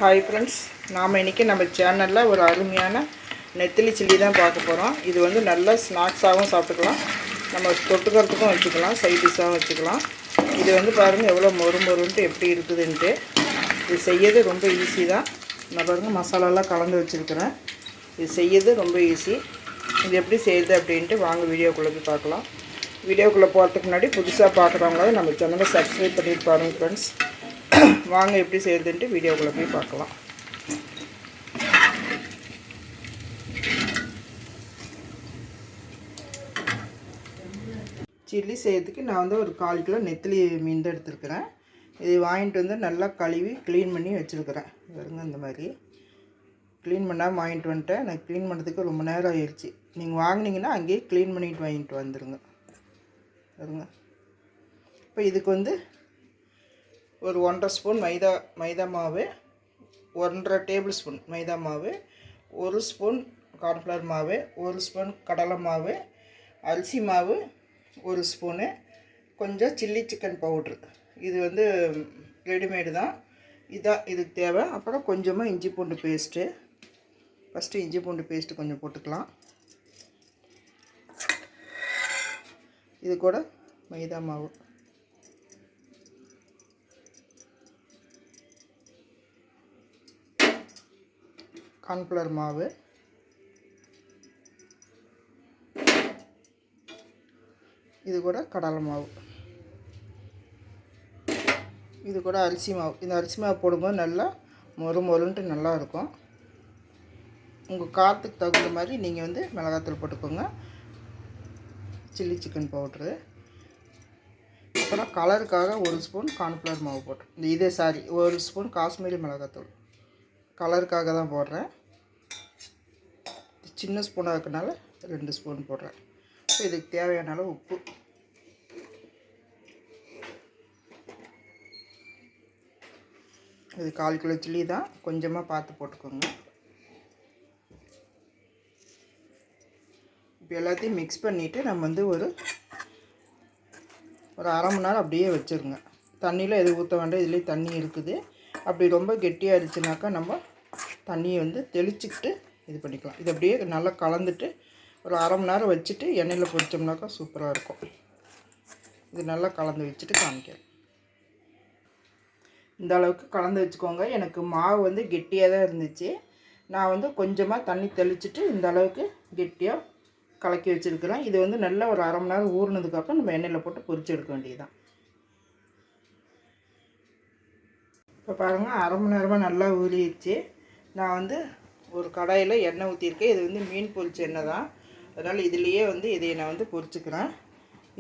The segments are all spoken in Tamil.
ஹாய் ஃப்ரெண்ட்ஸ், நாம் இன்றைக்கி நம்ம சேனலில் ஒரு அருமையான நெத்திலி சில்லி தான் பார்க்க போகிறோம். இது வந்து நல்ல ஸ்நாக்ஸாகவும் சாப்பிட்டுக்கலாம், நம்ம தொட்டுக்கிறதுக்கும் வச்சுக்கலாம், சைட் டிஷ்ஷாகவும் வச்சுக்கலாம். இது வந்து பாருங்கள் எவ்வளோ மொறுன்ட்டு எப்படி இருக்குதுன்ட்டு. இது செய்யறது ரொம்ப ஈஸி தான். நான் பாருங்கள் மசாலாலாம் கலந்து வச்சுருக்கிறேன். இது செய்யறது ரொம்ப ஈஸி. இது எப்படி செய்யுது அப்படின்ட்டு வாங்க வீடியோக்குள்ளே போய் பார்க்கலாம். வீடியோக்குள்ளே போகிறதுக்கு முன்னாடி புதுசாக பார்க்குறவங்கள நம்ம சேனலை சப்ஸ்கிரைப் பண்ணிட்டு பாருங்கள் ஃப்ரெண்ட்ஸ். வாங்க எப்படி செய்யுதுன்ட்டு வீடியோக்குள்ளே போய் பார்க்கலாம். சில்லி செய்யறதுக்கு நான் வந்து ஒரு 1/4 கிலோ நெத்திலி மீன் தான் எடுத்துருக்கிறேன். இது வாங்கிட்டு வந்து நல்லா கழுவி க்ளீன் பண்ணி வச்சுருக்கிறேன். பாருங்க, இந்த மாதிரி க்ளீன் பண்ணாமல் வாங்கிட்டு வந்துட்டேன். எனக்கு க்ளீன் பண்ணுறதுக்கு ரொம்ப நேரம் ஆயிடுச்சு. நீங்கள் வாங்கினீங்கன்னா அங்கேயே க்ளீன் பண்ணிட்டு வாங்கிட்டு வந்துடுங்க. பாருங்க, இப்போ இதுக்கு வந்து ஒரு 1.5 ஸ்பூன் மைதா மாவு, 1.5 டேபிள் ஸ்பூன் மைதா மாவு, 1 ஸ்பூன் கார்ன்ஃப்ளவர் மாவு, 1 ஸ்பூன் கடலை மாவு, அரிசி மாவு 1 ஸ்பூனு, கொஞ்சம் சில்லி சிக்கன் பவுட்ரு. இது வந்து ரெடிமேடு தான், இதான் இதுக்கு தேவை. அப்புறம் கொஞ்சமாக இஞ்சி பூண்டு பேஸ்ட்டு. ஃபஸ்ட்டு இஞ்சி பூண்டு பேஸ்ட்டு கொஞ்சம் போட்டுக்கலாம். இது கூட மைதா மாவு, கார்ன்ஃப்ளவர் மாவு, இது கூட கடலை மாவு, இது கூட அரிசி மாவு. இந்த அரிசி மாவு போடும்போது நல்லா மொறுன்ட்டு நல்லாயிருக்கும். உங்கள் காரத்துக்கு தகுந்த மாதிரி நீங்கள் வந்து மிளகாத்தூள் போட்டுக்கோங்க, சில்லி சிக்கன் பவுட்ரு. அப்புறம் கலருக்காக 1 ஸ்பூன் கார்ன்ஃப்ளவர் மாவு போட்டேன். 1 ஸ்பூன் காஷ்மீரி மிளகாத்தூள் கலருக்காக தான் போடுறேன். சின்ன ஸ்பூனாக இருக்கனால 2 ஸ்பூன் போடுறேன். இப்போ இதுக்கு தேவையான அளவு உப்பு. இது 1/4 கிலோ சில்லி தான், கொஞ்சமாக பார்த்து போட்டுக்கோங்க. இப்போ எல்லாத்தையும் மிக்ஸ் பண்ணிவிட்டு நம்ம வந்து ஒரு 1/2 மணி நேரம் அப்படியே வச்சுருங்க. தண்ணியில் எதுவும் ஊற்ற வேண்டாம், இதுலேயே தண்ணி இருக்குது. அப்படி ரொம்ப கெட்டியாக இருந்துச்சுனாக்கா நம்ம தண்ணியை வந்து தெளிச்சுக்கிட்டு இது பண்ணிக்கலாம். இது அப்படியே நல்லா கலந்துட்டு ஒரு 1/2 மணி நேரம் வச்சுட்டு எண்ணெயில் பொரிச்சோம்னாக்கா சூப்பராக இருக்கும். இது நல்லா கலந்து வச்சுட்டு காமிக்கிறேன். இந்த அளவுக்கு கலந்து வச்சுக்கோங்க. எனக்கு மாவு வந்து கெட்டியாக தான் இருந்துச்சு. நான் வந்து கொஞ்சமாக தண்ணி தெளிச்சுட்டு இந்த அளவுக்கு கெட்டியாக கலக்கி வச்சுருக்கிறேன். இது வந்து நல்லா ஒரு 1/2 மணி நேரம் ஊறினதுக்கப்புறம் நம்ம எண்ணெயில் போட்டு பொரிச்சு எடுக்க வேண்டியதுதான். இப்போ பாருங்கள், 1/2 மணி நேரமாக நல்லா ஊறிடுச்சு. நான் வந்து ஒரு கடாயில் எண்ணெய் ஊற்றிருக்கேன். இது வந்து மீன் பொரிச்ச எண்ணெய் தான், அதனால் இதுலேயே வந்து இதை நான் வந்து பொரிச்சுக்கிறேன்.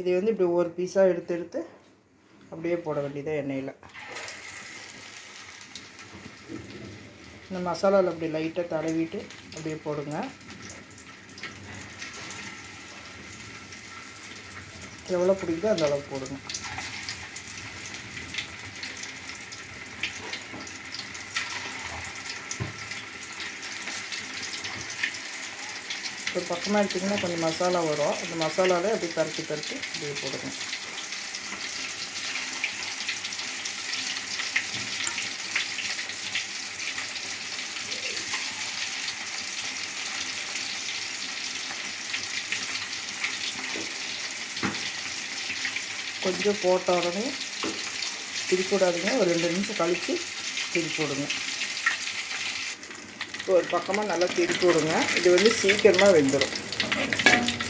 இதை வந்து இப்படி ஒரு பீஸாக எடுத்து அப்படியே போட வேண்டியதாக எண்ணெயில். இந்த மசாலாவில் அப்படி லைட்டாக தடவிட்டு அப்படியே போடுங்க. எவ்வளோ பிடிக்குதோ அந்த அளவுக்கு போடுங்க. ஒரு பக்கமாக எடுத்திங்கன்னா கொஞ்சம் மசாலா வரும். அந்த மசாலாவில் அப்படி பரட்டி அப்படியே போடுங்க. கொஞ்சம் போட்ட உடனே திருப்பி விடாதீங்க, ஒரு 2 நிமிஷம் கழித்து திருப்பி விடுங்க. ஒரு பக்கமாக நல்லா திருப்பி விடுங்க. இது வந்து சீக்கிரமாக வெந்துடும்.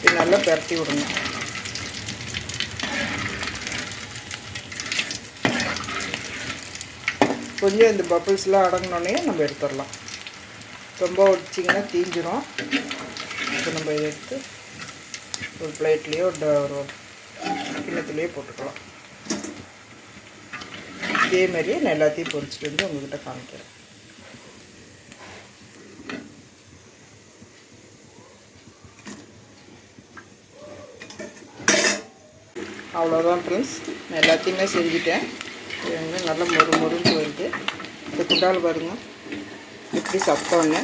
இது நல்லா பரட்டி விடுங்க. கொஞ்சம் இந்த பபிள்ஸ்லாம் அடங்கினோடனே நம்ம எடுத்துடலாம். ரொம்ப வச்சிங்கன்னா தீஞ்சிடும். இப்போ நம்ம இதை எடுத்து ஒரு பிளேட்லேயோ ஒரு கிண்ணத்துலேயே போட்டுக்கலாம். இதே மாதிரியே நான் எல்லாத்தையும் பொரிச்சிட்டு வந்து உங்கள்கிட்ட காமிக்கிறேன். அவ்வளோதான் ஃப்ரெண்ட்ஸ், நான் எல்லாத்தையுமே செஞ்சுட்டேன். நல்லா மொறுன்னு வருது. இந்த குண்டால் பாருங்கள் எப்படி சத்தோன்னு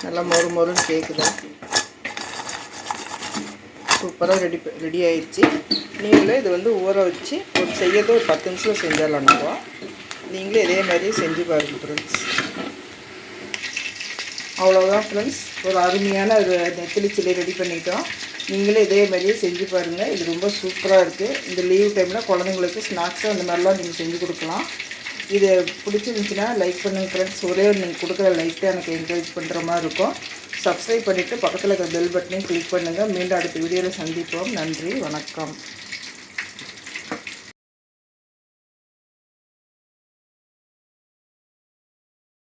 நல்லா மொறுன்னு கேட்குது. சூப்பராக ரெடி ஆயிடுச்சு. நீங்களே இது வந்து ஊற வச்சு செய்யறது ஒரு 10 நிமிஷத்தில் செஞ்சிடலாம். நம்ம நீங்களே இதே மாதிரி செஞ்சு பாருங்கள் ஃப்ரெண்ட்ஸ். அவ்வளோதான் ஃப்ரெண்ட்ஸ், ஒரு அருமையான ஒரு நெத்திலி சில்லி ரெடி பண்ணிட்டோம். நீங்களே இதே மாதிரியே செஞ்சு பாருங்கள். இது ரொம்ப சூப்பராக இருக்குது. இந்த லீவ் டைமில் குழந்தைங்களுக்கு ஸ்நாக்ஸு அந்த மாதிரிலாம் நீங்கள் செஞ்சு கொடுக்கலாம். இது பிடிச்சிருந்துச்சின்னா லைக் பண்ணுங்கள் ஃப்ரெண்ட்ஸ். ஒரே நீங்கள் கொடுக்குற லைக் எனக்கு என்கரேஜ் பண்ணுற மாதிரி இருக்கும். சப்ஸ்கிரைப் பண்ணிவிட்டு பக்கத்தில் இருக்கிற பெல் பட்டனையும் கிளிக் பண்ணுங்கள். மீண்டும் அடுத்த வீடியோவில் சந்திப்போம். நன்றி, வணக்கம்.